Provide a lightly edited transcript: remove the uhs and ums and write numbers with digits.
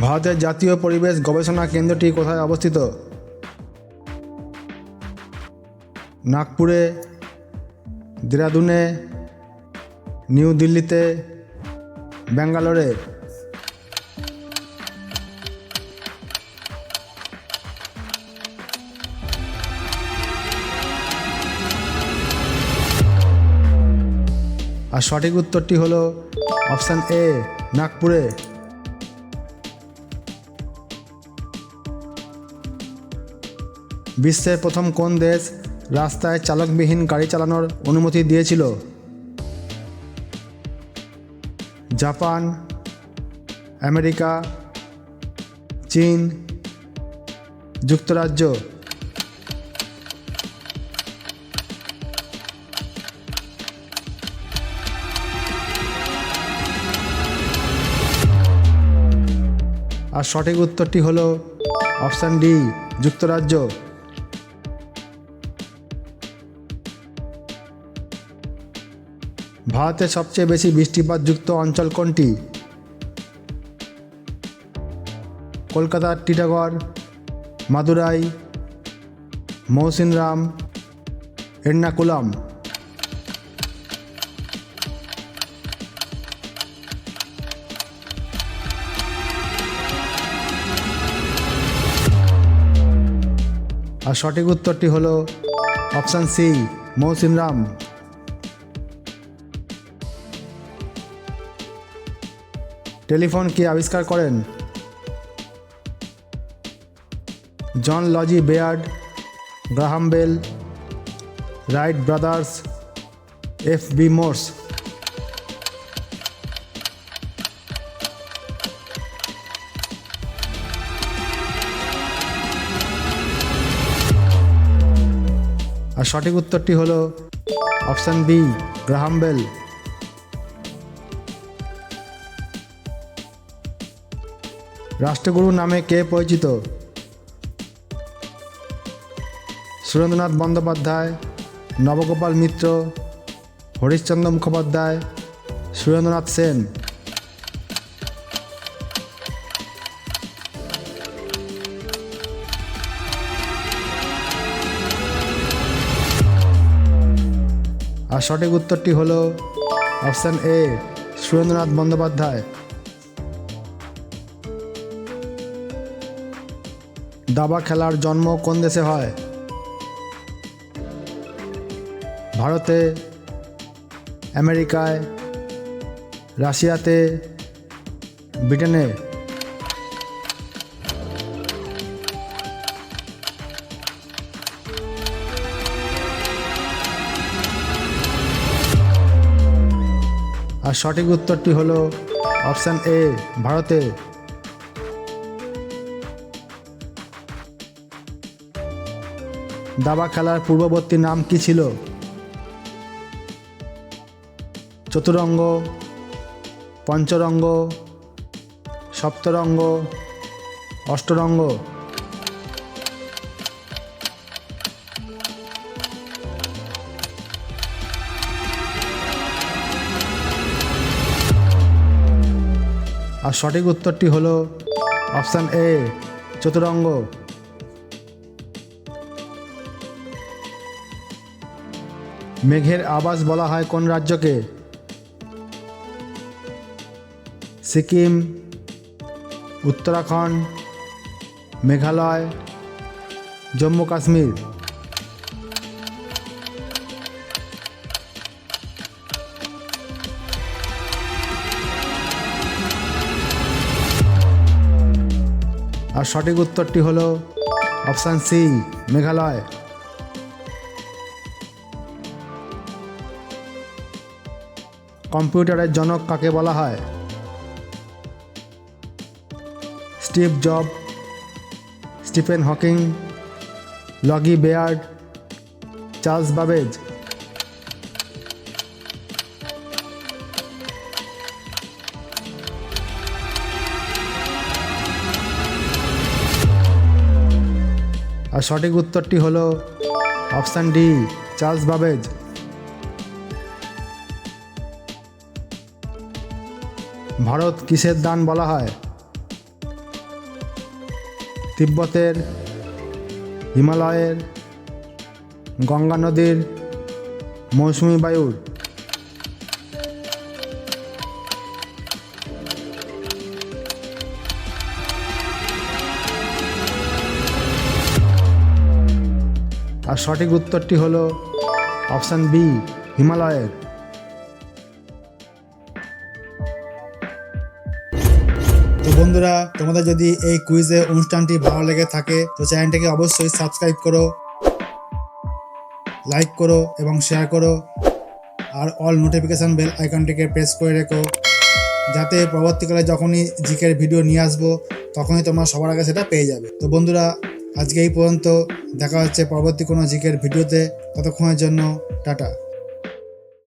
ভারতের জাতীয় পরিবেশ গবেষণা কেন্দ্রটি কোথায় অবস্থিত? নাগপুরে, দেরাদুনে, নিউ দিল্লিতে, ব্যাঙ্গালোরে। আর সঠিক উত্তরটি হলো অপশান এ, নাগপুরে। বিশ্বের প্রথম কোন দেশ রাস্তায় চালকবিহীন গাড়ি চালানোর অনুমতি দিয়েছিল? জাপান, আমেরিকা, চীন, যুক্তরাজ্য। আর সঠিক উত্তরটি হলো অপশান ডি, যুক্তরাজ্য। ভারতের সবচেয়ে বেশি বৃষ্টিপাতযুক্ত অঞ্চল কোনটি? কলকাতার টিটাগড়, মাদুরাই, মৌসিনরাম, এর্নাকুলাম। আর সঠিক উত্তরটি হলো অপশান সি, মৌসিনরাম। টেলিফোন কে আবিষ্কার করেন? John Logie Baird, Graham Bell, Wright Brothers, F B. Morse. আর সঠিক উত্তরটি হলো অপশান বি, গ্রাহাম বেল। রাষ্ট্রগুরু নামে কে পরিচিত? সুরেন্দ্রনাথ বন্দ্যোপাধ্যায়, নবগোপাল মিত্র, হরিশচন্দ্র মুখোপাধ্যায়, সুরেন্দ্রনাথ সেন। আর সঠিক উত্তরটি হলো অপশান এ, সুরেন্দ্রনাথ বন্দ্যোপাধ্যায়। দাবা খেলার জন্ম কোন দেশে হয়? ভারতে, আমেরিকায়, রাশিয়াতে, ব্রিটেনে। আর সঠিক উত্তরটি হলো অপশান এ, ভারতে। দাবা খেলার পূর্ববর্তী নাম কি ছিল? চতুরঙ্গ, পঞ্চরঙ্গ, সপ্তরঙ্গ, অষ্টরঙ্গ। আর সঠিক উত্তরটি হলো অপশান এ, চতুরঙ্গ। মেঘের আবাস বলা হয় কোন রাজ্যকে? সিকিম, উত্তরাখণ্ড, মেঘালয়, জম্মু কাশ্মীর। আর সঠিক উত্তরটি হলো অপশান সি, মেঘালয়। কম্পিউটারের জনক কাকে বলা হয়? স্টিভ জব, স্টিফেন হকিং, লগি বেয়ার্ড, চার্লস বাবেজ। আর সঠিক উত্তরটি হলো অপশান ডি, চার্লস বাবেজ। ভারত কিসের দান বলা হয়? তিব্বতের, হিমালয়ের, গঙ্গা নদীর, মৌসুমী বায়ুর? আর সঠিক উত্তরটি হলো অপশান বি, হিমালয়ের। তো বন্ধুরা, তোমাদের যদি এই কুইজের অনুষ্ঠানটি ভালো লেগে থাকে তো চ্যানেলটিকে অবশ্যই সাবস্ক্রাইব করো, লাইক করো এবং শেয়ার করো, আর অল নোটিফিকেশান বেল আইকনটিকে প্রেস করে রেখো, যাতে পরবর্তীকালে যখনই জিকের ভিডিও নিয়ে আসবো তখনই তোমরা সবার আগে সেটা পেয়ে যাবে। তো বন্ধুরা, আজকে এই পর্যন্ত, দেখা হচ্ছে পরবর্তী কোনো জিকের ভিডিওতে। ততক্ষণের জন্য টাটা।